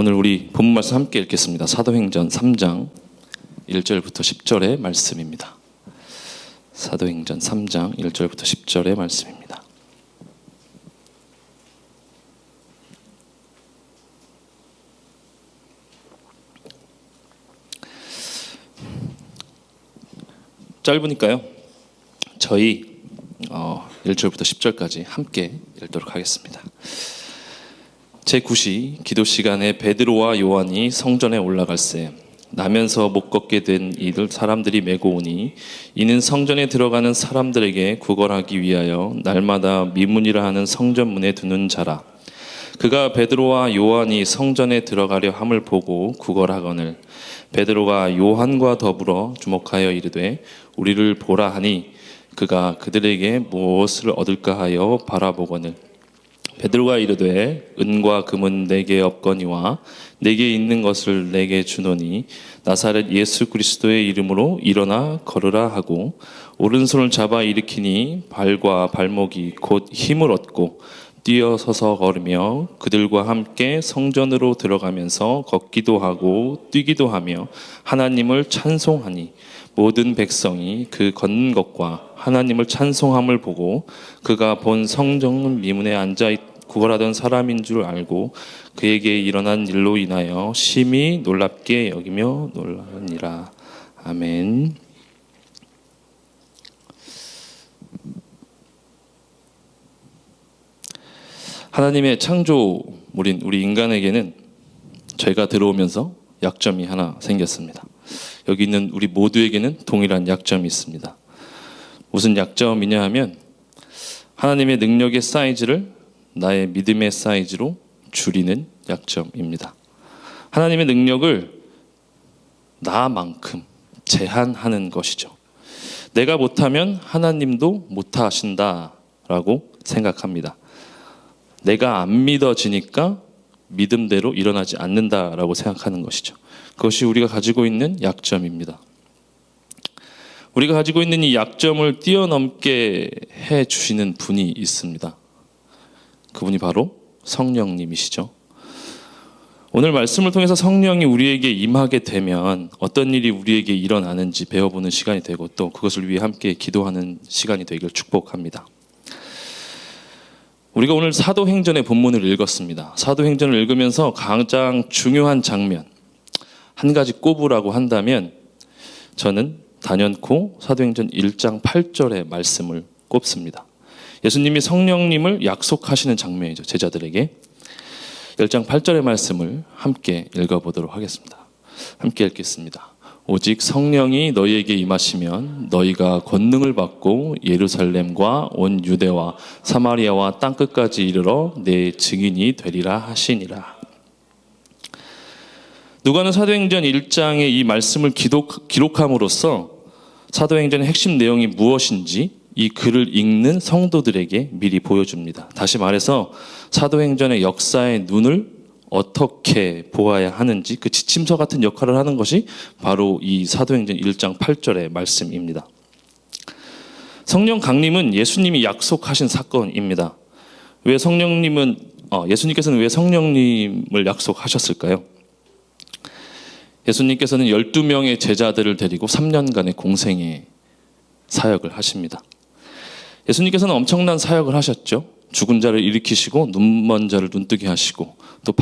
오늘 우리 본문 말씀 함께 읽겠습니다. 사도행전 3장 1절부터 10절의 말씀입니다. 사도행전 3장 1절부터 10절의 말씀입니다. 짧으니까요. 저희 1절부터 10절까지 함께 읽도록 하겠습니다. 제9시 기도 시간에 베드로와 요한이 성전에 올라갈새 나면서 못 걷게 된 이들 사람들이 메고 오니 이는 성전에 들어가는 사람들에게 구걸하기 위하여 날마다 미문이라 하는 성전문에 두는 자라. 그가 베드로와 요한이 성전에 들어가려 함을 보고 구걸하거늘 베드로가 요한과 더불어 주목하여 이르되 우리를 보라 하니 그가 그들에게 무엇을 얻을까 하여 바라보거늘 베드로가 이르되 은과 금은 내게 없거니와 내게 있는 것을 내게 주노니 나사렛 예수 그리스도의 이름으로 일어나 걸으라 하고 오른손을 잡아 일으키니 발과 발목이 곧 힘을 얻고 뛰어서서 걸으며 그들과 함께 성전으로 들어가면서 걷기도 하고 뛰기도 하며 하나님을 찬송하니 모든 백성이 그 걷는 것과 하나님을 찬송함을 보고 그가 본 성전 미문에 앉아 구걸하던 사람인 줄 알고 그에게 일어난 일로 인하여 심히 놀랍게 여기며 놀라니라. 아멘. 하나님의 창조물인 우리 인간에게는 죄가 들어오면서 약점이 하나 생겼습니다. 여기 있는 우리 모두에게는 동일한 약점이 있습니다. 무슨 약점이냐 하면 하나님의 능력의 사이즈를 나의 믿음의 사이즈로 줄이는 약점입니다. 하나님의 능력을 나만큼 제한하는 것이죠. 내가 못하면 하나님도 못하신다라고 생각합니다. 내가 안 믿어지니까 믿음대로 일어나지 않는다라고 생각하는 것이죠. 그것이 우리가 가지고 있는 약점입니다. 우리가 가지고 있는 이 약점을 뛰어넘게 해주시는 분이 있습니다. 그분이 바로 성령님이시죠. 오늘 말씀을 통해서 성령이 우리에게 임하게 되면 어떤 일이 우리에게 일어나는지 배워보는 시간이 되고 또 그것을 위해 함께 기도하는 시간이 되기를 축복합니다. 우리가 오늘 사도행전의 본문을 읽었습니다. 사도행전을 읽으면서 가장 중요한 장면 한 가지 꼽으라고 한다면 저는 단연코 사도행전 1장 8절의 말씀을 꼽습니다. 예수님이 성령님을 약속하시는 장면이죠. 제자들에게 1장 8절의 말씀을 함께 읽어보도록 하겠습니다. 함께 읽겠습니다. 오직 성령이 너희에게 임하시면 너희가 권능을 받고 예루살렘과 온 유대와 사마리아와 땅끝까지 이르러 내 증인이 되리라 하시니라. 누가는 사도행전 1장의 이 말씀을 기록함으로써 사도행전의 핵심 내용이 무엇인지 이 글을 읽는 성도들에게 미리 보여줍니다. 다시 말해서 사도행전의 역사의 눈을 어떻게 보아야 하는지 그 지침서 같은 역할을 하는 것이 바로 이 사도행전 1장 8절의 말씀입니다. 성령 강림은 예수님이 약속하신 사건입니다. 예수님께서는 왜 성령님을 약속하셨을까요? 예수님께서는 12명의 제자들을 데리고 3년간의 공생의 사역을 하십니다. 예수님께서는 엄청난 사역을 하셨죠. 죽은 자를 일으키시고 눈먼 자를 눈뜨게 하시고 또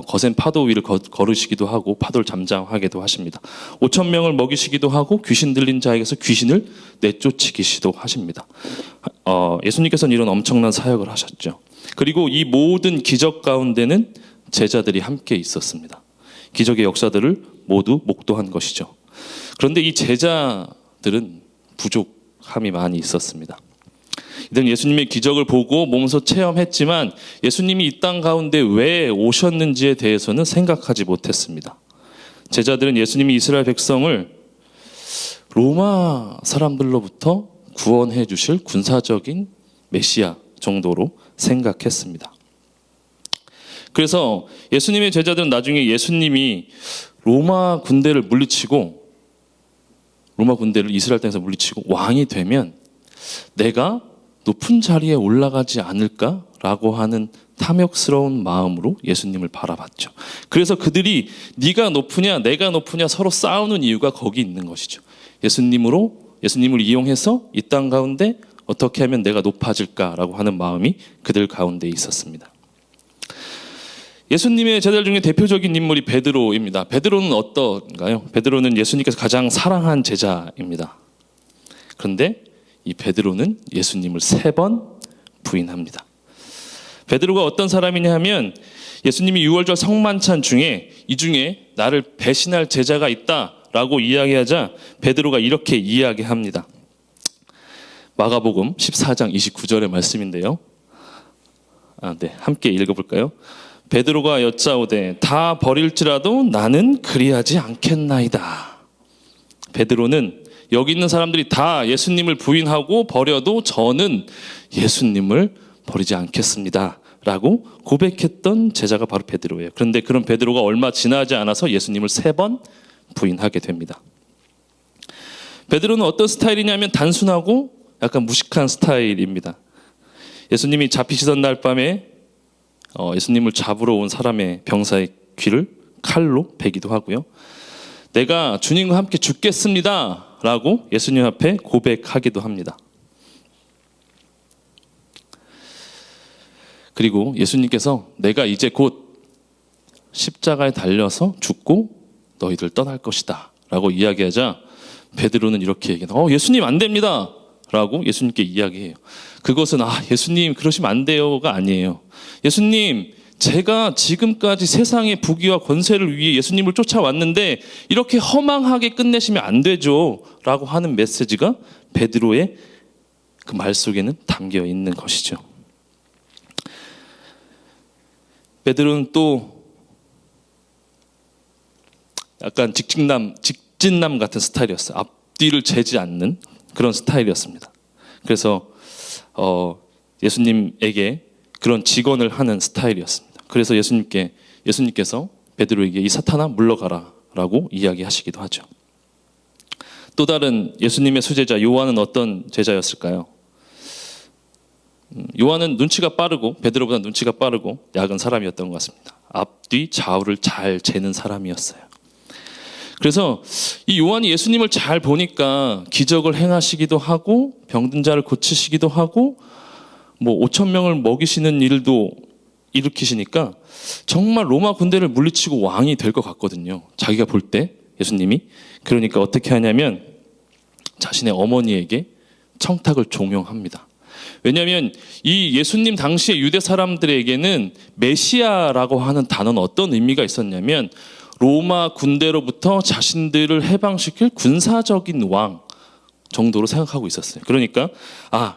거센 파도 위를 걸으시기도 하고 파도를 잠잠하게도 하십니다. 5,000명을 먹이시기도 하고 귀신 들린 자에게서 귀신을 내쫓으시기도 하십니다. 예수님께서는 이런 엄청난 사역을 하셨죠. 그리고 이 모든 기적 가운데는 제자들이 함께 있었습니다. 기적의 역사들을 모두 목도한 것이죠. 그런데 이 제자들은 부족함이 많이 있었습니다. 이들은 예수님의 기적을 보고 몸소 체험했지만 예수님이 이 땅 가운데 왜 오셨는지에 대해서는 생각하지 못했습니다. 제자들은 예수님이 이스라엘 백성을 로마 사람들로부터 구원해 주실 군사적인 메시아 정도로 생각했습니다. 그래서 예수님의 제자들은 나중에 예수님이 로마 군대를 이스라엘 땅에서 물리치고 왕이 되면 내가 높은 자리에 올라가지 않을까라고 하는 탐욕스러운 마음으로 예수님을 바라봤죠. 그래서 그들이 네가 높으냐 내가 높으냐 서로 싸우는 이유가 거기 있는 것이죠. 예수님을 이용해서 이 땅 가운데 어떻게 하면 내가 높아질까라고 하는 마음이 그들 가운데 있었습니다. 예수님의 제자들 중에 대표적인 인물이 베드로입니다. 베드로는 어떤가요? 베드로는 예수님께서 가장 사랑한 제자입니다. 그런데 이 베드로는 예수님을 3번 부인합니다. 베드로가 어떤 사람이냐 하면 예수님이 6월절 성만찬 중에 이 중에 나를 배신할 제자가 있다라고 이야기하자 베드로가 이렇게 이야기합니다. 마가복음 14장 29절의 말씀인데요. 함께 읽어볼까요? 베드로가 여짜오되 다 버릴지라도 나는 그리하지 않겠나이다. 베드로는 여기 있는 사람들이 다 예수님을 부인하고 버려도 저는 예수님을 버리지 않겠습니다 라고 고백했던 제자가 바로 베드로예요. 그런데 그런 베드로가 얼마 지나지 않아서 예수님을 3번 부인하게 됩니다. 베드로는 어떤 스타일이냐면 단순하고 약간 무식한 스타일입니다. 예수님이 잡히시던 날 밤에 예수님을 잡으러 온 사람의 병사의 귀를 칼로 베기도 하고요. 내가 주님과 함께 죽겠습니다 라고 예수님 앞에 고백하기도 합니다. 그리고 예수님께서 내가 이제 곧 십자가에 달려서 죽고 너희들 떠날 것이다 라고 이야기하자 베드로는 이렇게 얘기해요. 예수님 안 됩니다 라고 예수님께 이야기해요. 그것은 예수님 그러시면 안 돼요가 아니에요. 예수님 제가 지금까지 세상의 부귀와 권세를 위해 예수님을 쫓아왔는데 이렇게 허망하게 끝내시면 안 되죠 라고 하는 메시지가 베드로의 그 말 속에는 담겨 있는 것이죠. 베드로는 또 약간 직진남 같은 스타일이었어요. 앞뒤를 재지 않는 그런 스타일이었습니다. 그래서 예수님에게 그런 직언을 하는 스타일이었습니다. 그래서 예수님께서 베드로에게 이 사탄아 물러가라 라고 이야기하시기도 하죠. 또 다른 예수님의 수제자 요한은 어떤 제자였을까요? 요한은 눈치가 빠르고 베드로보다 눈치가 빠르고 약은 사람이었던 것 같습니다. 앞뒤 좌우를 잘 재는 사람이었어요. 그래서 이 요한이 예수님을 잘 보니까 기적을 행하시기도 하고 병든 자를 고치시기도 하고 5,000명을 먹이시는 일도 일으키시니까 정말 로마 군대를 물리치고 왕이 될 것 같거든요. 자기가 볼 때 예수님이. 그러니까 어떻게 하냐면 자신의 어머니에게 청탁을 종용합니다. 왜냐하면 이 예수님 당시의 유대 사람들에게는 메시아라고 하는 단어는 어떤 의미가 있었냐면 로마 군대로부터 자신들을 해방시킬 군사적인 왕 정도로 생각하고 있었어요. 그러니까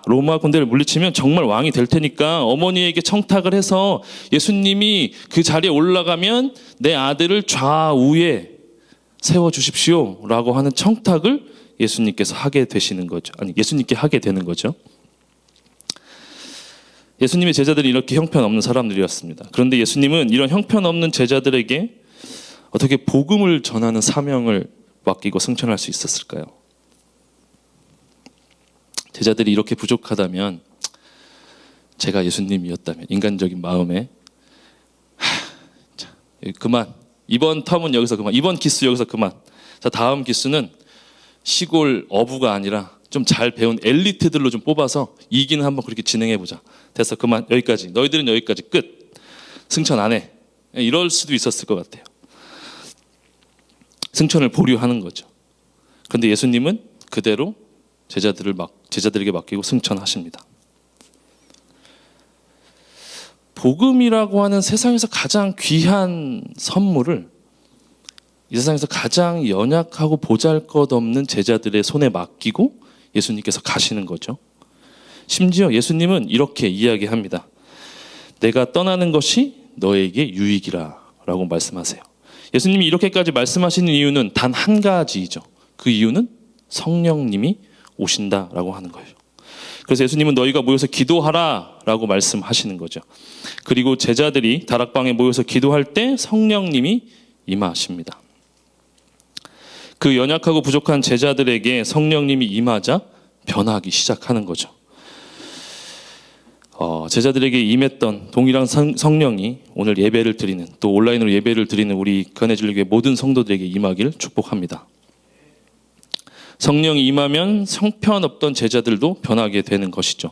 로마 군대를 물리치면 정말 왕이 될 테니까 어머니에게 청탁을 해서 예수님이 그 자리에 올라가면 내 아들을 좌우에 세워주십시오 라고 하는 청탁을 예수님께서 하게 되시는 거죠. 예수님께 하게 되는 거죠. 예수님의 제자들이 이렇게 형편없는 사람들이었습니다. 그런데 예수님은 이런 형편없는 제자들에게 어떻게 복음을 전하는 사명을 맡기고 승천할 수 있었을까요? 제자들이 이렇게 부족하다면 제가 예수님이었다면 인간적인 마음에 그만, 이번 텀은 여기서 그만, 이번 기수 여기서 그만. 자, 다음 기수는 시골 어부가 아니라 좀 잘 배운 엘리트들로 좀 뽑아서 이기는 한번 그렇게 진행해보자. 됐어, 그만, 여기까지. 너희들은 여기까지 끝. 승천 안 해. 이럴 수도 있었을 것 같아요. 승천을 보류하는 거죠. 그런데 예수님은 그대로 제자들에게 맡기고 승천하십니다. 복음이라고 하는 세상에서 가장 귀한 선물을 이 세상에서 가장 연약하고 보잘것없는 제자들의 손에 맡기고 예수님께서 가시는 거죠. 심지어 예수님은 이렇게 이야기합니다. 내가 떠나는 것이 너에게 유익이라 라고 말씀하세요. 예수님이 이렇게까지 말씀하시는 이유는 단 한 가지이죠. 그 이유는 성령님이 오신다라고 하는 거예요. 그래서 예수님은 너희가 모여서 기도하라 라고 말씀하시는 거죠. 그리고 제자들이 다락방에 모여서 기도할 때 성령님이 임하십니다. 그 연약하고 부족한 제자들에게 성령님이 임하자 변하기 시작하는 거죠. 제자들에게 임했던 동일한 성령이 오늘 예배를 드리는, 또 온라인으로 예배를 드리는 우리 견해진리교회 모든 성도들에게 임하기를 축복합니다. 성령이 임하면 형편없던 제자들도 변하게 되는 것이죠.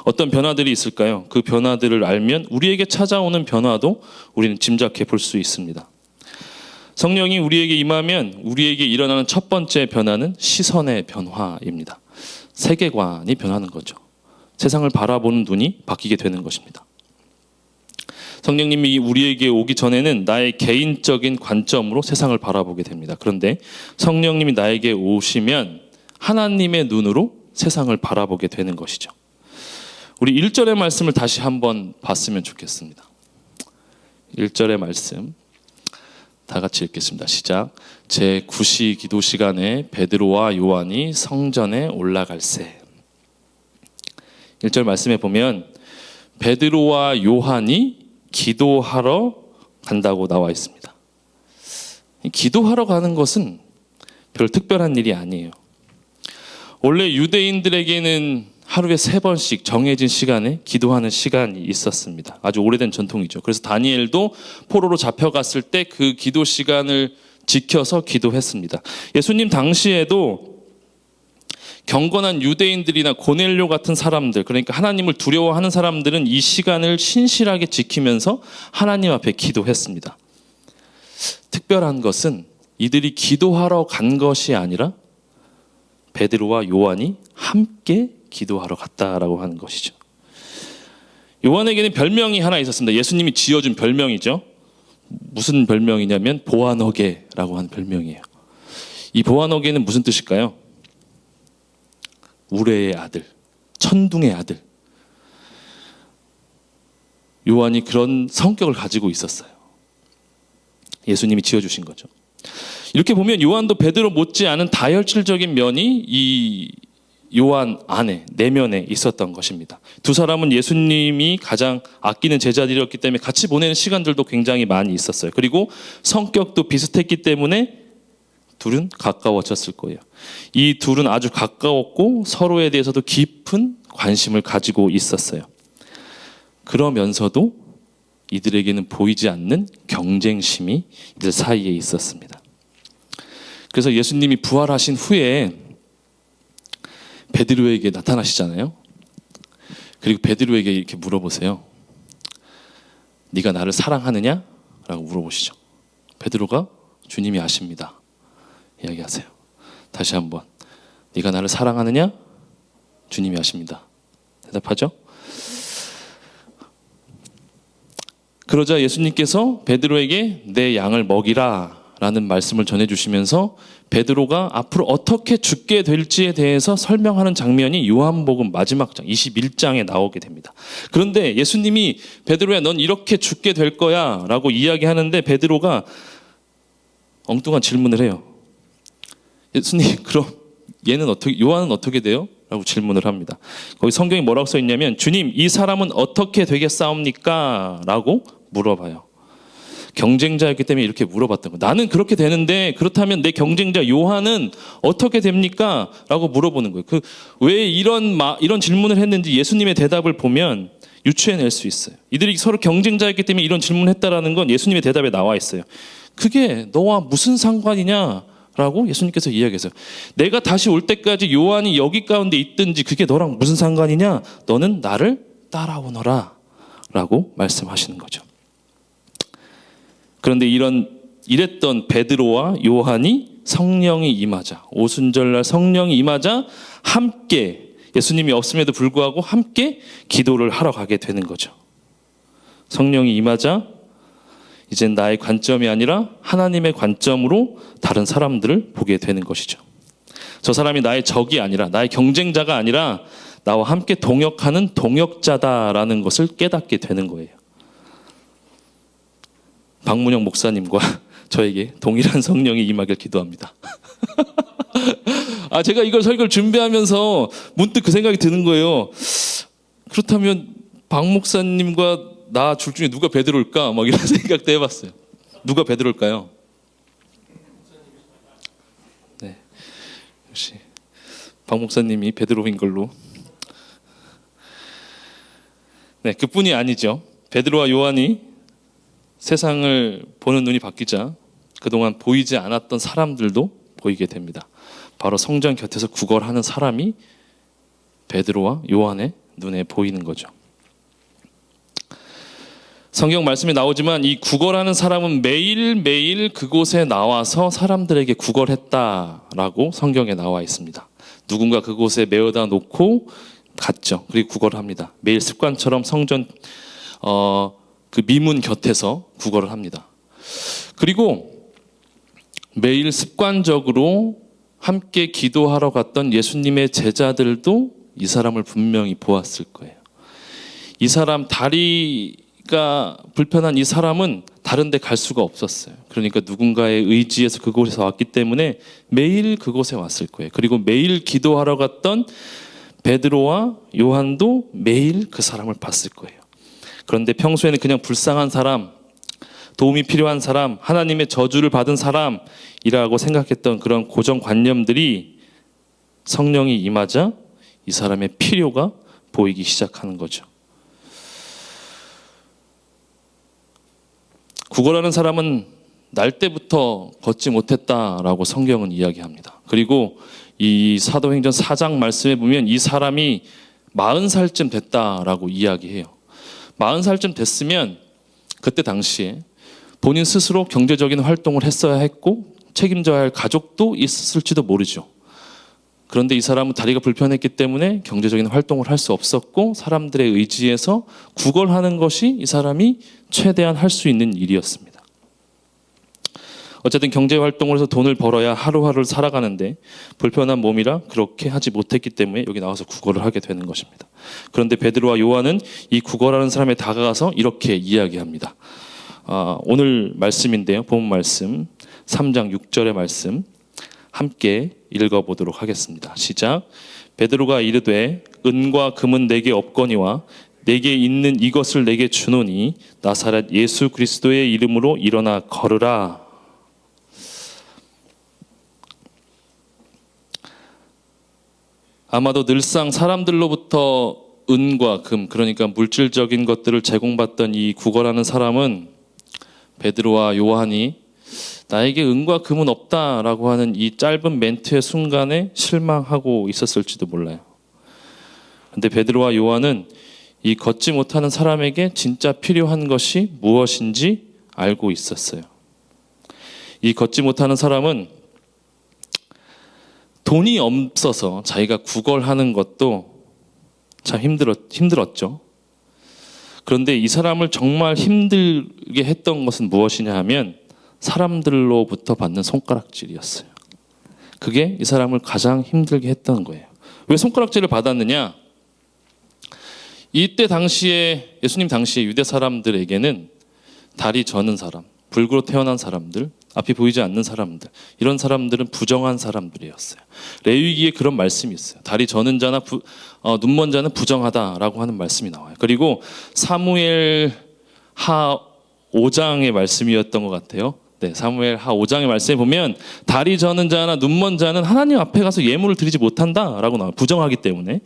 어떤 변화들이 있을까요? 그 변화들을 알면 우리에게 찾아오는 변화도 우리는 짐작해 볼 수 있습니다. 성령이 우리에게 임하면 우리에게 일어나는 첫 번째 변화는 시선의 변화입니다. 세계관이 변하는 거죠. 세상을 바라보는 눈이 바뀌게 되는 것입니다. 성령님이 우리에게 오기 전에는 나의 개인적인 관점으로 세상을 바라보게 됩니다. 그런데 성령님이 나에게 오시면 하나님의 눈으로 세상을 바라보게 되는 것이죠. 우리 1절의 말씀을 다시 한번 봤으면 좋겠습니다. 1절의 말씀 다 같이 읽겠습니다. 시작. 제9시 기도 시간에 베드로와 요한이 성전에 올라갈새. 1절 말씀에 보면 베드로와 요한이 기도하러 간다고 나와 있습니다. 기도하러 가는 것은 별 특별한 일이 아니에요. 원래 유대인들에게는 하루에 3번씩 정해진 시간에 기도하는 시간이 있었습니다. 아주 오래된 전통이죠. 그래서 다니엘도 포로로 잡혀갔을 때 그 기도 시간을 지켜서 기도했습니다. 예수님 당시에도 경건한 유대인들이나 고넬료 같은 사람들, 그러니까 하나님을 두려워하는 사람들은 이 시간을 신실하게 지키면서 하나님 앞에 기도했습니다. 특별한 것은 이들이 기도하러 간 것이 아니라 베드로와 요한이 함께 기도하러 갔다라고 하는 것이죠. 요한에게는 별명이 하나 있었습니다. 예수님이 지어준 별명이죠. 무슨 별명이냐면 보아너게라고 하는 별명이에요. 이 보아너게는 무슨 뜻일까요? 우레의 아들, 천둥의 아들. 요한이 그런 성격을 가지고 있었어요. 예수님이 지어주신 거죠. 이렇게 보면 요한도 베드로 못지않은 다혈질적인 면이 이 요한 안에, 내면에 있었던 것입니다. 두 사람은 예수님이 가장 아끼는 제자들이었기 때문에 같이 보내는 시간들도 굉장히 많이 있었어요. 그리고 성격도 비슷했기 때문에 둘은 가까워졌을 거예요. 이 둘은 아주 가까웠고 서로에 대해서도 깊은 관심을 가지고 있었어요. 그러면서도 이들에게는 보이지 않는 경쟁심이 이들 사이에 있었습니다. 그래서 예수님이 부활하신 후에 베드로에게 나타나시잖아요. 그리고 베드로에게 이렇게 물어보세요. 네가 나를 사랑하느냐? 라고 물어보시죠. 베드로가 주님이 아십니다. 이야기하세요. 다시 한번. 네가 나를 사랑하느냐? 주님이 아십니다. 대답하죠. 그러자 예수님께서 베드로에게 내 양을 먹이라 라는 말씀을 전해주시면서 베드로가 앞으로 어떻게 죽게 될지에 대해서 설명하는 장면이 요한복음 마지막 장 21장에 나오게 됩니다. 그런데 예수님이 베드로야 넌 이렇게 죽게 될 거야 라고 이야기하는데 베드로가 엉뚱한 질문을 해요. 예수님 그럼 얘는 어떻게, 요한은 어떻게 돼요? 라고 질문을 합니다. 거기 성경에 뭐라고 써 있냐면 주님 이 사람은 어떻게 되겠사옵니까? 라고 물어봐요. 경쟁자였기 때문에 이렇게 물어봤던 거. 나는 그렇게 되는데 그렇다면 내 경쟁자 요한은 어떻게 됩니까? 라고 물어보는 거예요. 왜 이런 질문을 했는지 예수님의 대답을 보면 유추해낼 수 있어요. 이들이 서로 경쟁자였기 때문에 이런 질문을 했다라는 건 예수님의 대답에 나와 있어요. 그게 너와 무슨 상관이냐? 라고 예수님께서 이야기했어요. 내가 다시 올 때까지 요한이 여기 가운데 있든지 그게 너랑 무슨 상관이냐? 너는 나를 따라오너라 라고 말씀하시는 거죠. 그런데 이랬던 베드로와 요한이 성령이 임하자, 오순절날 성령이 임하자 함께 예수님이 없음에도 불구하고 함께 기도를 하러 가게 되는 거죠. 성령이 임하자 이젠 나의 관점이 아니라 하나님의 관점으로 다른 사람들을 보게 되는 것이죠. 저 사람이 나의 적이 아니라 나의 경쟁자가 아니라 나와 함께 동역하는 동역자다라는 것을 깨닫게 되는 거예요. 박문영 목사님과 저에게 동일한 성령이 임하길 기도합니다. 제가 이걸 설교를 준비하면서 문득 그 생각이 드는 거예요. 그렇다면 박 목사님과 나 둘 중에 누가 베드로일까? 막 이런 생각도 해봤어요. 누가 베드로일까요? 네, 역시 박 목사님이 베드로인 걸로. 네, 그뿐이 아니죠. 베드로와 요한이 세상을 보는 눈이 바뀌자 그동안 보이지 않았던 사람들도 보이게 됩니다. 바로 성전 곁에서 구걸하는 사람이 베드로와 요한의 눈에 보이는 거죠. 성경 말씀에 나오지만 이 구걸하는 사람은 매일매일 그곳에 나와서 사람들에게 구걸했다라고 성경에 나와 있습니다. 누군가 그곳에 메어다 놓고 갔죠. 그리고 구걸을 합니다. 매일 습관처럼 성전 그 미문 곁에서 구걸을 합니다. 그리고 매일 습관적으로 함께 기도하러 갔던 예수님의 제자들도 이 사람을 분명히 보았을 거예요. 이 사람 다리가 불편한 이 사람은 다른 데 갈 수가 없었어요. 그러니까 누군가의 의지에서 그곳에서 왔기 때문에 매일 그곳에 왔을 거예요. 그리고 매일 기도하러 갔던 베드로와 요한도 매일 그 사람을 봤을 거예요. 그런데 평소에는 그냥 불쌍한 사람, 도움이 필요한 사람, 하나님의 저주를 받은 사람이라고 생각했던 그런 고정관념들이 성령이 임하자 이 사람의 필요가 보이기 시작하는 거죠. 구걸하는 사람은 날 때부터 걷지 못했다라고 성경은 이야기합니다. 그리고 이 사도행전 4장 말씀에 보면 이 사람이 40살쯤 됐다라고 이야기해요. 40살쯤 됐으면 그때 당시에 본인 스스로 경제적인 활동을 했어야 했고 책임져야 할 가족도 있었을지도 모르죠. 그런데 이 사람은 다리가 불편했기 때문에 경제적인 활동을 할 수 없었고 사람들의 의지에서 구걸하는 것이 이 사람이 최대한 할 수 있는 일이었습니다. 어쨌든 경제활동을 해서 돈을 벌어야 하루하루를 살아가는데 불편한 몸이라 그렇게 하지 못했기 때문에 여기 나와서 구걸을 하게 되는 것입니다. 그런데 베드로와 요한은 이 구걸하는 사람에 다가가서 이렇게 이야기합니다. 오늘 말씀인데요. 본 말씀 3장 6절의 말씀 함께 읽어보도록 하겠습니다. 시작. 베드로가 이르되 은과 금은 내게 없거니와 내게 있는 이것을 내게 주노니 나사렛 예수 그리스도의 이름으로 일어나 걸으라. 아마도 늘상 사람들로부터 은과 금, 그러니까 물질적인 것들을 제공받던 이 구걸하는 사람은 베드로와 요한이 나에게 은과 금은 없다라고 하는 이 짧은 멘트의 순간에 실망하고 있었을지도 몰라요. 그런데 베드로와 요한은 이 걷지 못하는 사람에게 진짜 필요한 것이 무엇인지 알고 있었어요. 이 걷지 못하는 사람은 돈이 없어서 자기가 구걸하는 것도 참 힘들었죠. 그런데 이 사람을 정말 힘들게 했던 것은 무엇이냐 하면 사람들로부터 받는 손가락질이었어요. 그게 이 사람을 가장 힘들게 했던 거예요. 왜 손가락질을 받았느냐? 이때 당시에 예수님 당시에 유대 사람들에게는 다리 저는 사람, 불구로 태어난 사람들, 앞이 보이지 않는 사람들, 이런 사람들은 부정한 사람들이었어요. 레위기에 그런 말씀이 있어요. 다리 저는 자나 눈먼 자는 부정하다라고 하는 말씀이 나와요. 그리고 사무엘 하 5장의 말씀이었던 것 같아요. 네, 사무엘 하 5장의 말씀에 보면 다리 저는 자나 눈먼 자는 하나님 앞에 가서 예물을 드리지 못한다라고 나와요. 부정하기 때문에.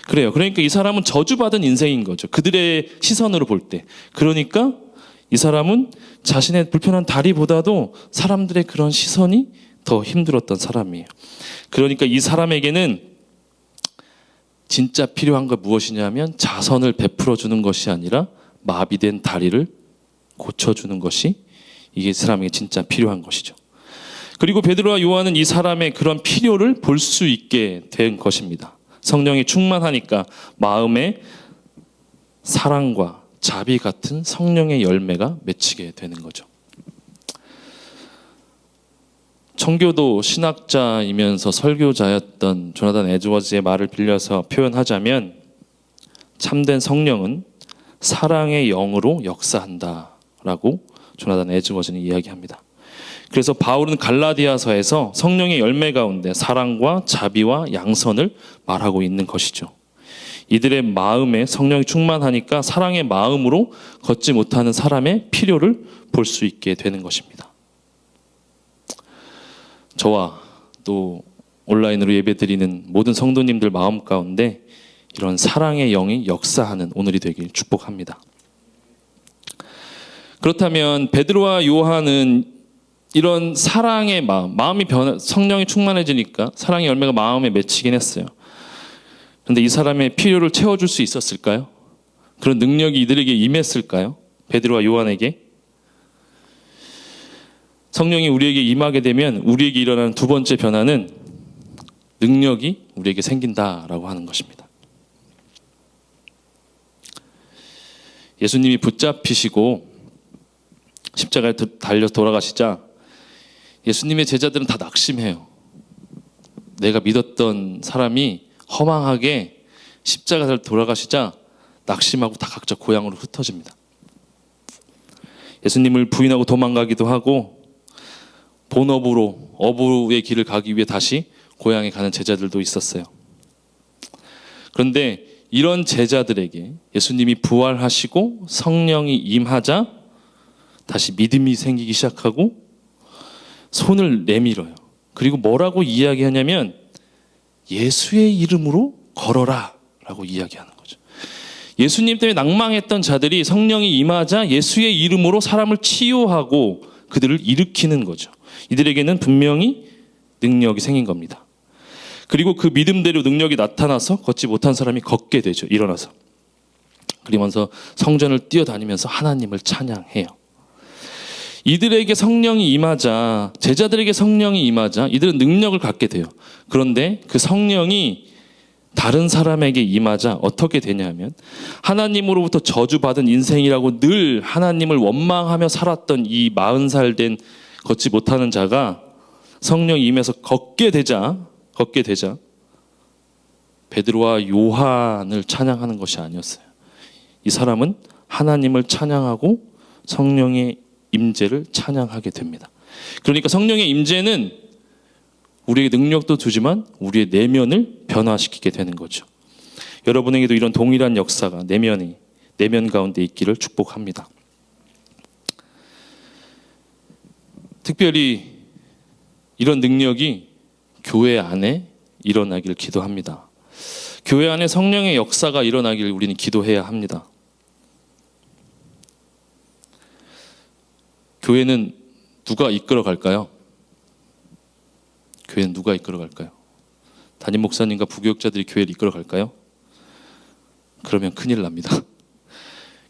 그래요. 그러니까 이 사람은 저주받은 인생인 거죠. 그들의 시선으로 볼 때. 그러니까 이 사람은 자신의 불편한 다리보다도 사람들의 그런 시선이 더 힘들었던 사람이에요. 그러니까 이 사람에게는 진짜 필요한 건 무엇이냐면 자선을 베풀어 주는 것이 아니라 마비된 다리를 고쳐주는 것이 이게 사람에게 진짜 필요한 것이죠. 그리고 베드로와 요한은 이 사람의 그런 필요를 볼 수 있게 된 것입니다. 성령이 충만하니까 마음에 사랑과 자비 같은 성령의 열매가 맺히게 되는 거죠. 청교도 신학자이면서 설교자였던 조나단 에드워즈의 말을 빌려서 표현하자면 참된 성령은 사랑의 영으로 역사한다라고 조나단 에드워즈는 이야기합니다. 그래서 바울은 갈라디아서에서 성령의 열매 가운데 사랑과 자비와 양선을 말하고 있는 것이죠. 이들의 마음에 성령이 충만하니까 사랑의 마음으로 걷지 못하는 사람의 필요를 볼 수 있게 되는 것입니다. 저와 또 온라인으로 예배드리는 모든 성도님들 마음 가운데 이런 사랑의 영이 역사하는 오늘이 되길 축복합니다. 그렇다면 베드로와 요한은 이런 사랑의 마음이 성령이 충만해지니까 사랑의 열매가 마음에 맺히긴 했어요. 그런데 이 사람의 필요를 채워줄 수 있었을까요? 그런 능력이 이들에게 임했을까요? 베드로와 요한에게? 성령이 우리에게 임하게 되면 우리에게 일어나는 두 번째 변화는 능력이 우리에게 생긴다라고 하는 것입니다. 예수님이 붙잡히시고 십자가에 달려 돌아가시자 예수님의 제자들은 다 낙심해요. 내가 믿었던 사람이 허망하게 십자가에 돌아가시자 낙심하고 다 각자 고향으로 흩어집니다. 예수님을 부인하고 도망가기도 하고 본업으로 어부의 길을 가기 위해 다시 고향에 가는 제자들도 있었어요. 그런데 이런 제자들에게 예수님이 부활하시고 성령이 임하자 다시 믿음이 생기기 시작하고 손을 내밀어요. 그리고 뭐라고 이야기하냐면 예수의 이름으로 걸어라 라고 이야기하는 거죠. 예수님 때문에 낭망했던 자들이 성령이 임하자 예수의 이름으로 사람을 치유하고 그들을 일으키는 거죠. 이들에게는 분명히 능력이 생긴 겁니다. 그리고 그 믿음대로 능력이 나타나서 걷지 못한 사람이 걷게 되죠. 일어나서. 그러면서 성전을 뛰어다니면서 하나님을 찬양해요. 이들에게 성령이 임하자, 제자들에게 성령이 임하자 이들은 능력을 갖게 돼요. 그런데 그 성령이 다른 사람에게 임하자 어떻게 되냐면 하나님으로부터 저주받은 인생이라고 늘 하나님을 원망하며 살았던 이 40살 된 걷지 못하는 자가 성령이 임해서 걷게 되자 베드로와 요한을 찬양하는 것이 아니었어요. 이 사람은 하나님을 찬양하고 성령의 임재를 찬양하게 됩니다. 그러니까 성령의 임재는 우리에게 능력도 주지만 우리의 내면을 변화시키게 되는 거죠. 여러분에게도 이런 동일한 역사가 내면 가운데 있기를 축복합니다. 특별히 이런 능력이 교회 안에 일어나기를 기도합니다. 교회 안에 성령의 역사가 일어나기를 우리는 기도해야 합니다. 교회는 누가 이끌어 갈까요? 교회는 누가 이끌어 갈까요? 담임 목사님과 부교육자들이 교회를 이끌어 갈까요? 그러면 큰일 납니다.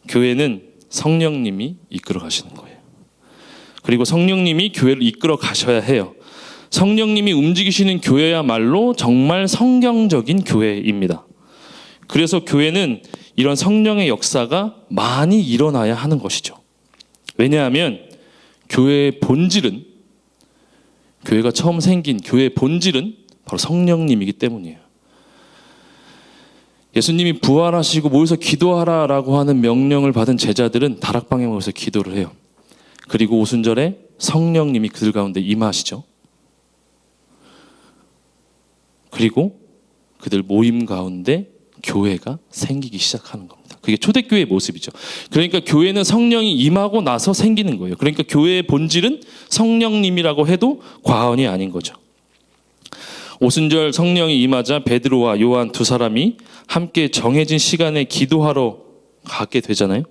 교회는 성령님이 이끌어 가시는 거예요. 그리고 성령님이 교회를 이끌어 가셔야 해요. 성령님이 움직이시는 교회야말로 정말 성경적인 교회입니다. 그래서 교회는 이런 성령의 역사가 많이 일어나야 하는 것이죠. 왜냐하면 교회의 본질은, 교회가 처음 생긴 교회의 본질은 바로 성령님이기 때문이에요. 예수님이 부활하시고 모여서 기도하라라고 하는 명령을 받은 제자들은 다락방에 모여서 기도를 해요. 그리고 오순절에 성령님이 그들 가운데 임하시죠. 그리고 그들 모임 가운데 교회가 생기기 시작하는 겁니다. 그게 초대교회의 모습이죠. 그러니까 교회는 성령이 임하고 나서 생기는 거예요. 그러니까 교회의 본질은 성령님이라고 해도 과언이 아닌 거죠. 오순절 성령이 임하자 베드로와 요한 두 사람이 함께 정해진 시간에 기도하러 가게 되잖아요.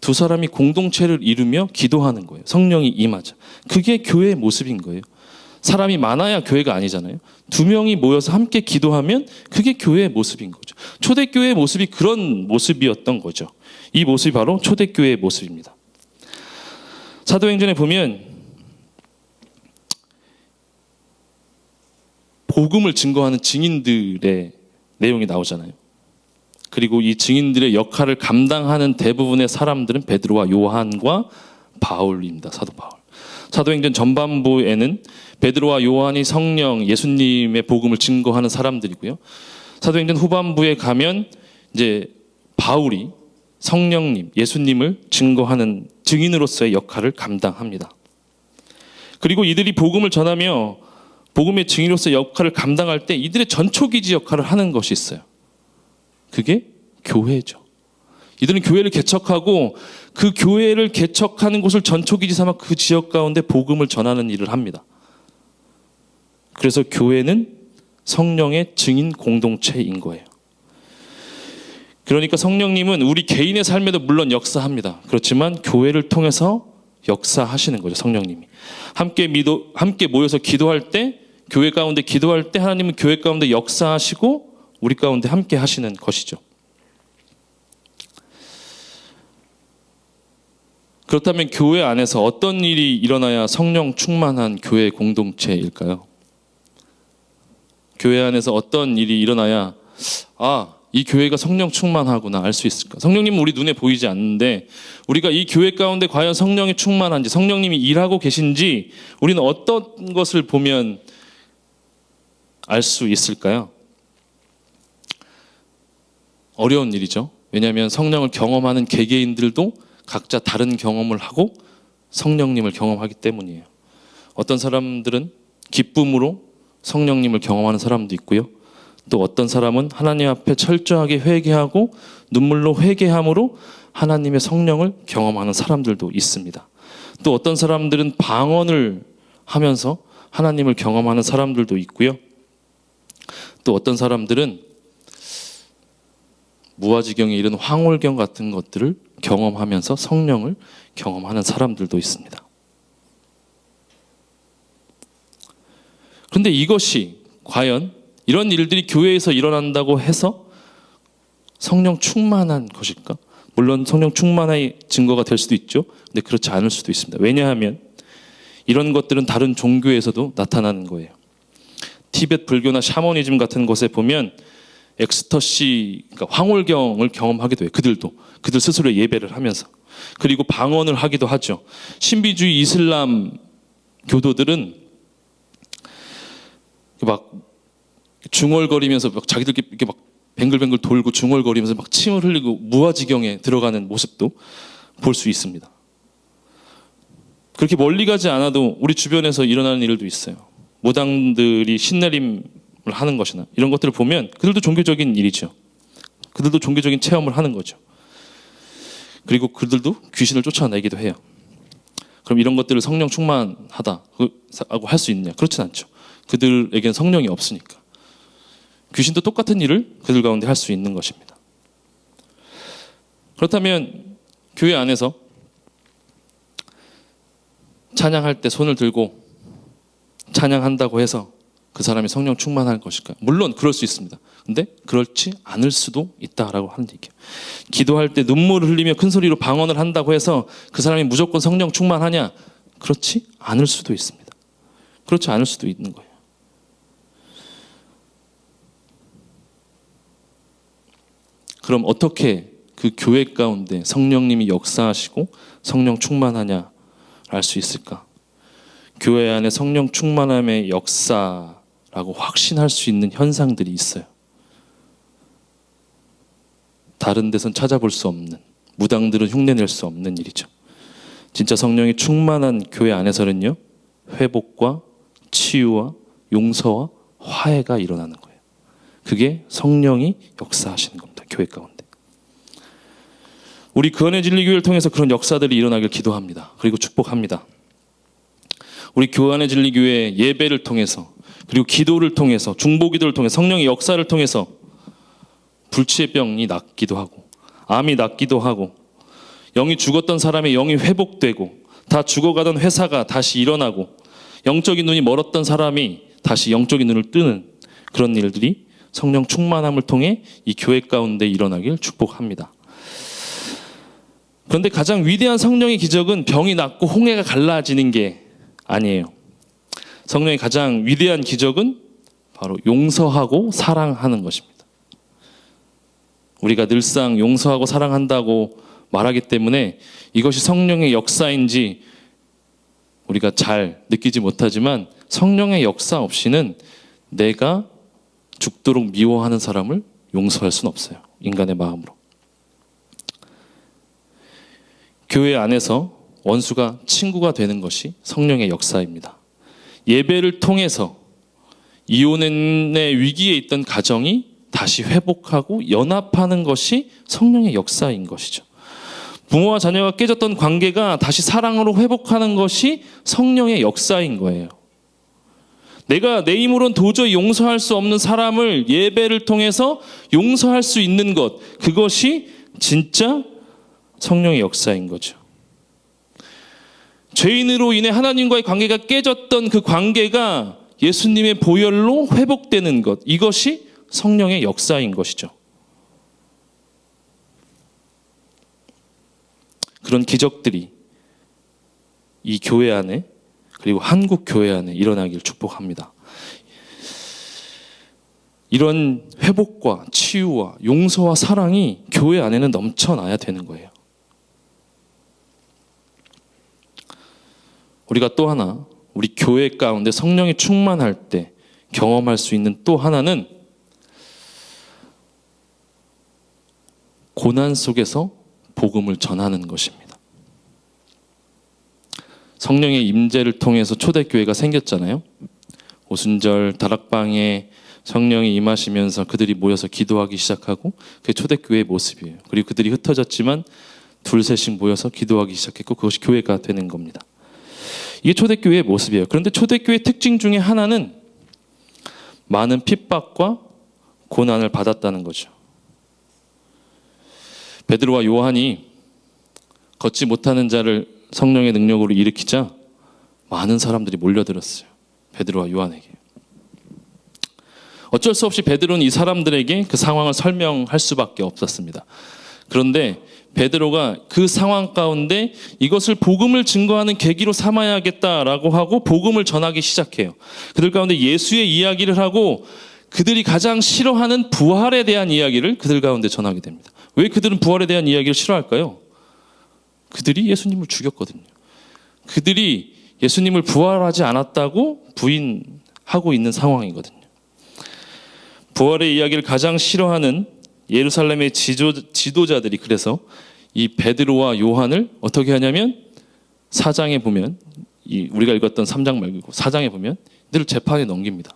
두 사람이 공동체를 이루며 기도하는 거예요. 성령이 임하자. 그게 교회의 모습인 거예요. 사람이 많아야 교회가 아니잖아요. 두 명이 모여서 함께 기도하면 그게 교회의 모습인 거죠. 초대교회의 모습이 그런 모습이었던 거죠. 이 모습이 바로 초대교회의 모습입니다. 사도행전에 보면 복음을 증거하는 증인들의 내용이 나오잖아요. 그리고 이 증인들의 역할을 감당하는 대부분의 사람들은 베드로와 요한과 바울입니다. 사도 바울. 사도행전 전반부에는 베드로와 요한이 성령, 예수님의 복음을 증거하는 사람들이고요. 사도행전 후반부에 가면 이제 바울이 성령님, 예수님을 증거하는 증인으로서의 역할을 감당합니다. 그리고 이들이 복음을 전하며 복음의 증인으로서의 역할을 감당할 때 이들의 전초기지 역할을 하는 것이 있어요. 그게 교회죠. 이들은 교회를 개척하고 그 교회를 개척하는 곳을 전초기지 삼아 그 지역 가운데 복음을 전하는 일을 합니다. 그래서 교회는 성령의 증인 공동체인 거예요. 그러니까 성령님은 우리 개인의 삶에도 물론 역사합니다. 그렇지만 교회를 통해서 역사하시는 거죠. 성령님이 함께 모여서 기도할 때, 교회 가운데 기도할 때 하나님은 교회 가운데 역사하시고 우리 가운데 함께 하시는 것이죠. 그렇다면 교회 안에서 어떤 일이 일어나야 성령 충만한 교회 공동체일까요? 교회 안에서 어떤 일이 일어나야 이 교회가 성령 충만하구나 알 수 있을까? 성령님은 우리 눈에 보이지 않는데 우리가 이 교회 가운데 과연 성령이 충만한지, 성령님이 일하고 계신지 우리는 어떤 것을 보면 알 수 있을까요? 어려운 일이죠. 왜냐하면 성령을 경험하는 개개인들도 각자 다른 경험을 하고 성령님을 경험하기 때문이에요. 어떤 사람들은 기쁨으로 성령님을 경험하는 사람도 있고요. 또 어떤 사람은 하나님 앞에 철저하게 회개하고 눈물로 회개함으로 하나님의 성령을 경험하는 사람들도 있습니다. 또 어떤 사람들은 방언을 하면서 하나님을 경험하는 사람들도 있고요. 또 어떤 사람들은 무아지경에 이른 황홀경 같은 것들을 경험하면서 성령을 경험하는 사람들도 있습니다. 그런데 이것이 과연 이런 일들이 교회에서 일어난다고 해서 성령 충만한 것일까? 물론 성령 충만의 증거가 될 수도 있죠. 근데 그렇지 않을 수도 있습니다. 왜냐하면 이런 것들은 다른 종교에서도 나타나는 거예요. 티베트 불교나 샤머니즘 같은 곳에 보면 엑스터시, 그러니까 황홀경을 경험하기도 해요. 그들 스스로 예배를 하면서. 그리고 방언을 하기도 하죠. 신비주의 이슬람 교도들은 막 중얼거리면서 막 자기들끼리 이렇게 막 뱅글뱅글 돌고 중얼거리면서 막 침을 흘리고 무아지경에 들어가는 모습도 볼 수 있습니다. 그렇게 멀리 가지 않아도 우리 주변에서 일어나는 일도 있어요. 무당들이 신내림을 하는 것이나 이런 것들을 보면 그들도 종교적인 일이죠. 그들도 종교적인 체험을 하는 거죠. 그리고 그들도 귀신을 쫓아내기도 해요. 그럼 이런 것들을 성령 충만하다고 할 수 있느냐? 그렇진 않죠. 그들에겐 성령이 없으니까. 귀신도 똑같은 일을 그들 가운데 할 수 있는 것입니다. 그렇다면 교회 안에서 찬양할 때 손을 들고 찬양한다고 해서 그 사람이 성령 충만할 것일까? 물론 그럴 수 있습니다. 근데 그렇지 않을 수도 있다라고 하는 얘기예요. 기도할 때 눈물을 흘리며 큰 소리로 방언을 한다고 해서 그 사람이 무조건 성령 충만하냐? 그렇지 않을 수도 있습니다. 그렇지 않을 수도 있는 거예요. 그럼 어떻게 그 교회 가운데 성령님이 역사하시고 성령 충만하냐 알 수 있을까? 교회 안에 성령 충만함의 역사라고 확신할 수 있는 현상들이 있어요. 다른 데선 찾아볼 수 없는, 무당들은 흉내낼 수 없는 일이죠. 진짜 성령이 충만한 교회 안에서는요, 회복과 치유와 용서와 화해가 일어나는 거예요. 그게 성령이 역사하시는 겁니다. 교회 가운데. 우리 구원의 진리교회를 통해서 그런 역사들이 일어나길 기도합니다. 그리고 축복합니다. 우리 교환의 진리교회 예배를 통해서, 그리고 기도를 통해서, 중보기도를 통해서, 성령의 역사를 통해서 불치의 병이 낫기도 하고, 암이 낫기도 하고, 영이 죽었던 사람의 영이 회복되고, 다 죽어가던 회사가 다시 일어나고, 영적인 눈이 멀었던 사람이 다시 영적인 눈을 뜨는 그런 일들이 성령 충만함을 통해 이 교회 가운데 일어나길 축복합니다. 그런데 가장 위대한 성령의 기적은 병이 낫고 홍해가 갈라지는 게 아니에요. 성령의 가장 위대한 기적은 바로 용서하고 사랑하는 것입니다. 우리가 늘상 용서하고 사랑한다고 말하기 때문에 이것이 성령의 역사인지 우리가 잘 느끼지 못하지만 성령의 역사 없이는 내가 죽도록 미워하는 사람을 용서할 수는 없어요. 인간의 마음으로. 교회 안에서 원수가 친구가 되는 것이 성령의 역사입니다. 예배를 통해서 이혼의 위기에 있던 가정이 다시 회복하고 연합하는 것이 성령의 역사인 것이죠. 부모와 자녀가 깨졌던 관계가 다시 사랑으로 회복하는 것이 성령의 역사인 거예요. 내가 내 힘으로는 도저히 용서할 수 없는 사람을 예배를 통해서 용서할 수 있는 것, 그것이 진짜 성령의 역사인 거죠. 죄인으로 인해 하나님과의 관계가 깨졌던 그 관계가 예수님의 보혈로 회복되는 것, 이것이 성령의 역사인 것이죠. 그런 기적들이 이 교회 안에, 그리고 한국 교회 안에 일어나길 축복합니다. 이런 회복과 치유와 용서와 사랑이 교회 안에는 넘쳐나야 되는 거예요. 우리가 또 하나, 우리 교회 가운데 성령이 충만할 때 경험할 수 있는 또 하나는 고난 속에서 복음을 전하는 것입니다. 성령의 임재를 통해서 초대교회가 생겼잖아요. 오순절 다락방에 성령이 임하시면서 그들이 모여서 기도하기 시작하고 그게 초대교회의 모습이에요. 그리고 그들이 흩어졌지만 둘셋씩 모여서 기도하기 시작했고 그것이 교회가 되는 겁니다. 이게 초대교회의 모습이에요. 그런데 초대교회의 특징 중에 하나는 많은 핍박과 고난을 받았다는 거죠. 베드로와 요한이 걷지 못하는 자를 성령의 능력으로 일으키자 많은 사람들이 몰려들었어요. 베드로와 요한에게. 어쩔 수 없이 베드로는 이 사람들에게 그 상황을 설명할 수밖에 없었습니다. 그런데 베드로가 그 상황 가운데 이것을 복음을 증거하는 계기로 삼아야겠다라고 하고 복음을 전하기 시작해요. 그들 가운데 예수의 이야기를 하고 그들이 가장 싫어하는 부활에 대한 이야기를 그들 가운데 전하게 됩니다. 왜 그들은 부활에 대한 이야기를 싫어할까요? 그들이 예수님을 죽였거든요. 그들이 예수님을 부활하지 않았다고 부인하고 있는 상황이거든요. 부활의 이야기를 가장 싫어하는 예루살렘의 지도자들이 그래서 이 베드로와 요한을 어떻게 하냐면 4장에 보면, 우리가 읽었던 3장 말고 4장에 보면 이들을 재판에 넘깁니다.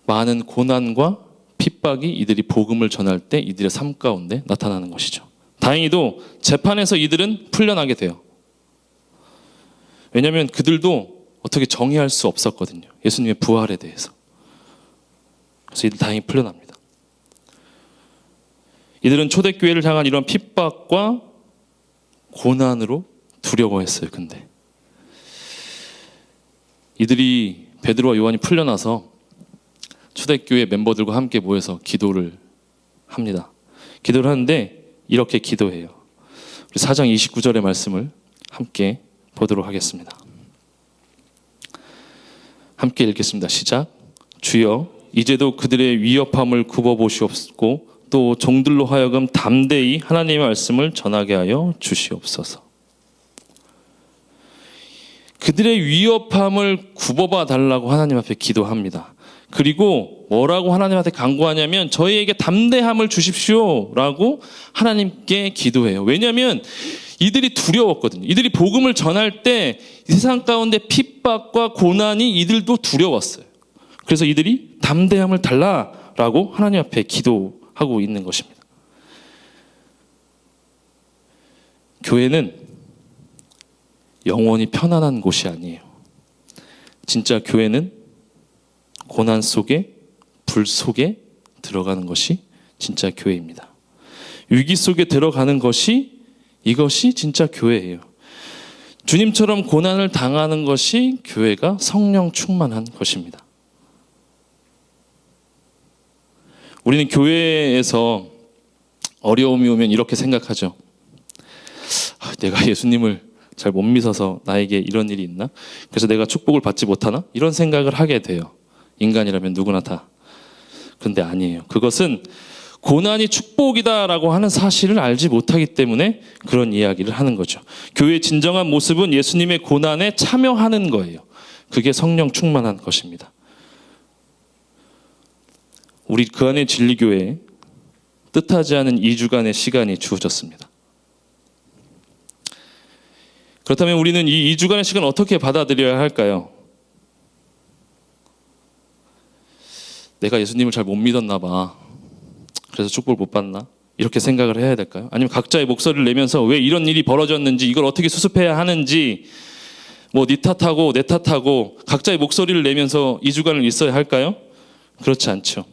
많은 고난과 핍박이 이들이 복음을 전할 때 이들의 삶 가운데 나타나는 것이죠. 다행히도 재판에서 이들은 풀려나게 돼요. 왜냐하면 그들도 어떻게 정의할 수 없었거든요. 예수님의 부활에 대해서. 그래서 이들 다행히 풀려납니다. 이들은 초대교회를 향한 이런 핍박과 고난으로 두려워했어요. 근데 이들이 베드로와 요한이 풀려나서 초대교회 멤버들과 함께 모여서 기도를 합니다. 기도를 하는데 이렇게 기도해요. 우리 4장 29절의 말씀을 함께 보도록 하겠습니다. 함께 읽겠습니다. 시작. 주여, 이제도 그들의 위협함을 굽어보시옵고 또 종들로 하여금 담대히 하나님의 말씀을 전하게 하여 주시옵소서. 그들의 위협함을 굽어봐 달라고 하나님 앞에 기도합니다. 그리고 뭐라고 하나님한테 간구하냐면 저희에게 담대함을 주십시오라고 하나님께 기도해요. 왜냐하면 이들이 두려웠거든요. 이들이 복음을 전할 때 이 세상 가운데 핍박과 고난이 이들도 두려웠어요. 그래서 이들이 담대함을 달라라고 하나님 앞에 기도하고 있는 것입니다. 교회는 영원히 편안한 곳이 아니에요. 진짜 교회는 고난 속에, 불 속에 들어가는 것이 진짜 교회입니다. 위기 속에 들어가는 것이, 이것이 진짜 교회예요. 주님처럼 고난을 당하는 것이 교회가 성령 충만한 것입니다. 우리는 교회에서 어려움이 오면 이렇게 생각하죠. 내가 예수님을 잘 못 믿어서 나에게 이런 일이 있나? 그래서 내가 축복을 받지 못하나? 이런 생각을 하게 돼요. 인간이라면 누구나 다. 그런데 아니에요. 그것은 고난이 축복이다라고 하는 사실을 알지 못하기 때문에 그런 이야기를 하는 거죠. 교회의 진정한 모습은 예수님의 고난에 참여하는 거예요. 그게 성령 충만한 것입니다. 우리 그 안의 진리교회에 뜻하지 않은 2주간의 시간이 주어졌습니다. 그렇다면 우리는 이 2주간의 시간을 어떻게 받아들여야 할까요? 내가 예수님을 잘 못 믿었나 봐. 그래서 축복을 못 받나? 이렇게 생각을 해야 될까요? 아니면 각자의 목소리를 내면서 왜 이런 일이 벌어졌는지, 이걸 어떻게 수습해야 하는지 뭐 네 탓하고 내 탓하고 각자의 목소리를 내면서 2주간을 있어야 할까요? 그렇지 않죠.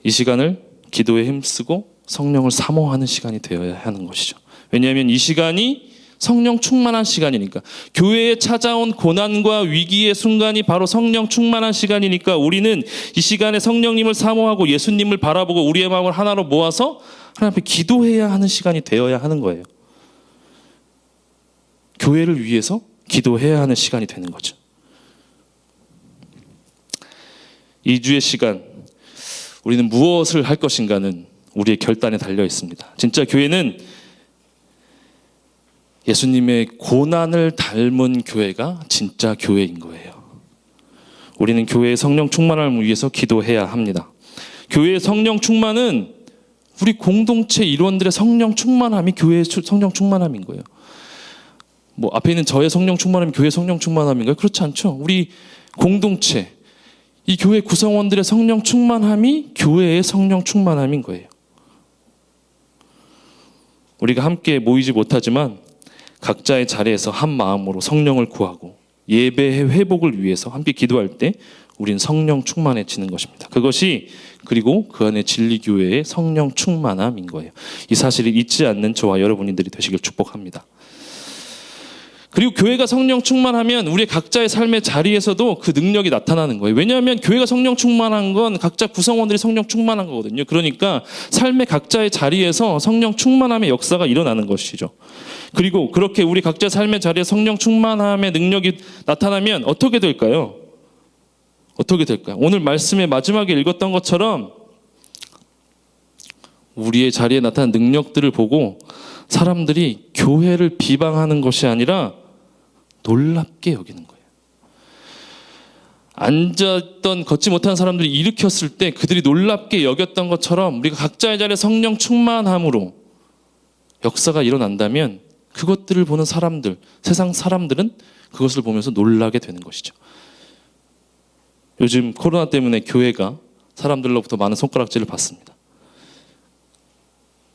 이 시간을 기도에 힘쓰고 성령을 사모하는 시간이 되어야 하는 것이죠. 왜냐하면 이 시간이 성령 충만한 시간이니까, 교회에 찾아온 고난과 위기의 순간이 바로 성령 충만한 시간이니까 우리는 이 시간에 성령님을 사모하고 예수님을 바라보고 우리의 마음을 하나로 모아서 하나님 앞에 기도해야 하는 시간이 되어야 하는 거예요. 교회를 위해서 기도해야 하는 시간이 되는 거죠. 2주의 시간, 우리는 무엇을 할 것인가는 우리의 결단에 달려 있습니다. 진짜 교회는 예수님의 고난을 닮은 교회가 진짜 교회인 거예요. 우리는 교회의 성령 충만함을 위해서 기도해야 합니다. 교회의 성령 충만은 우리 공동체 일원들의 성령 충만함이 교회의 성령 충만함인 거예요. 뭐 앞에 있는 저의 성령 충만함이 교회의 성령 충만함인가요? 그렇지 않죠. 우리 공동체, 이 교회 구성원들의 성령 충만함이 교회의 성령 충만함인 거예요. 우리가 함께 모이지 못하지만 각자의 자리에서 한 마음으로 성령을 구하고 예배의 회복을 위해서 함께 기도할 때 우린 성령 충만해지는 것입니다. 그것이 그리고 그 안에 진리교회의 성령 충만함인 거예요. 이 사실을 잊지 않는 저와 여러분들이 되시길 축복합니다. 그리고 교회가 성령 충만하면 우리 각자의 삶의 자리에서도 그 능력이 나타나는 거예요. 왜냐하면 교회가 성령 충만한 건 각자 구성원들이 성령 충만한 거거든요. 그러니까 삶의 각자의 자리에서 성령 충만함의 역사가 일어나는 것이죠. 그리고 그렇게 우리 각자 삶의 자리에 성령 충만함의 능력이 나타나면 어떻게 될까요? 어떻게 될까요? 오늘 말씀의 마지막에 읽었던 것처럼 우리의 자리에 나타난 능력들을 보고 사람들이 교회를 비방하는 것이 아니라 놀랍게 여기는 거예요. 앉았던 걷지 못한 사람들이 일으켰을 때 그들이 놀랍게 여겼던 것처럼 우리가 각자의 자리에 성령 충만함으로 역사가 일어난다면 그것들을 보는 사람들, 세상 사람들은 그것을 보면서 놀라게 되는 것이죠. 요즘 코로나 때문에 교회가 사람들로부터 많은 손가락질을 받습니다.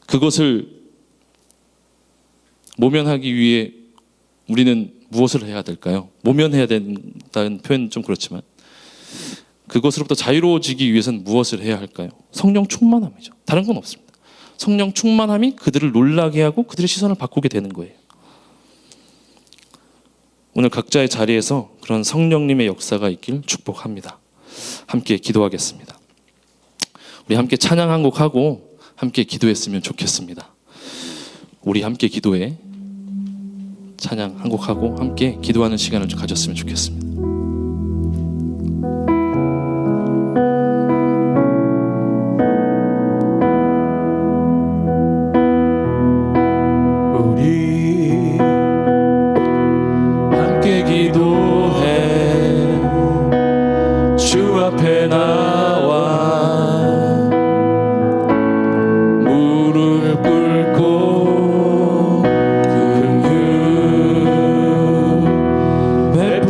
그것을 모면하기 위해 우리는 무엇을 해야 될까요? 모면해야 된다는 표현은 좀 그렇지만 그것으로부터 자유로워지기 위해서는 무엇을 해야 할까요? 성령 충만함이죠. 다른 건 없습니다. 성령 충만함이 그들을 놀라게 하고 그들의 시선을 바꾸게 되는 거예요. 오늘 각자의 자리에서 그런 성령님의 역사가 있길 축복합니다. 함께 기도하겠습니다. 우리 함께 찬양 한 곡 하고 함께 기도했으면 좋겠습니다. 우리 함께 기도해 찬양 한 곡 하고 함께 기도하는 시간을 좀 가졌으면 좋겠습니다.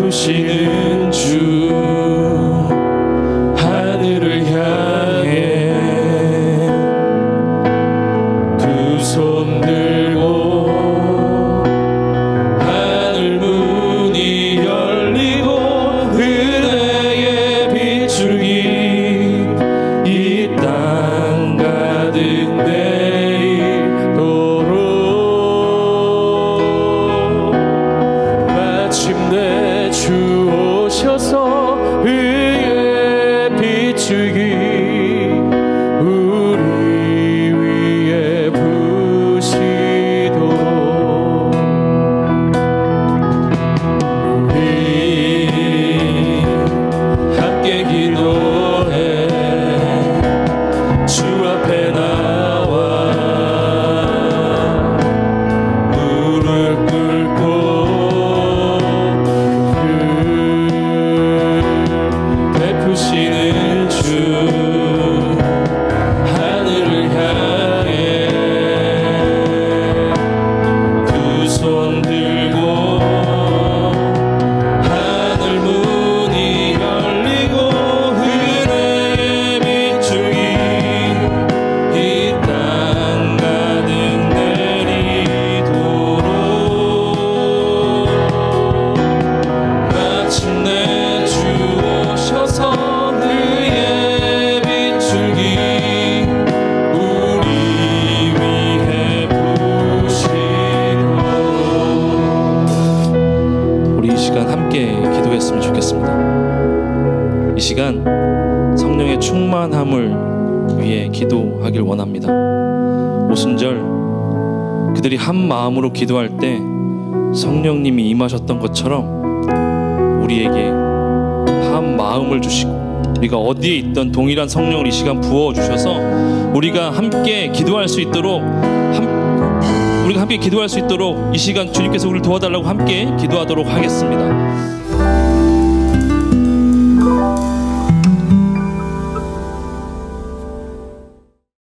주시는 기도하길 원합니다. 오순절 그들이 한 마음으로 기도할 때 성령님이 임하셨던 것처럼 우리에게 한 마음을 주시고 우리가 어디에 있던 동일한 성령을 이 시간 부어주셔서 우리가 함께 기도할 수 있도록 이 시간 주님께서 우리를 도와달라고 함께 기도하도록 하겠습니다.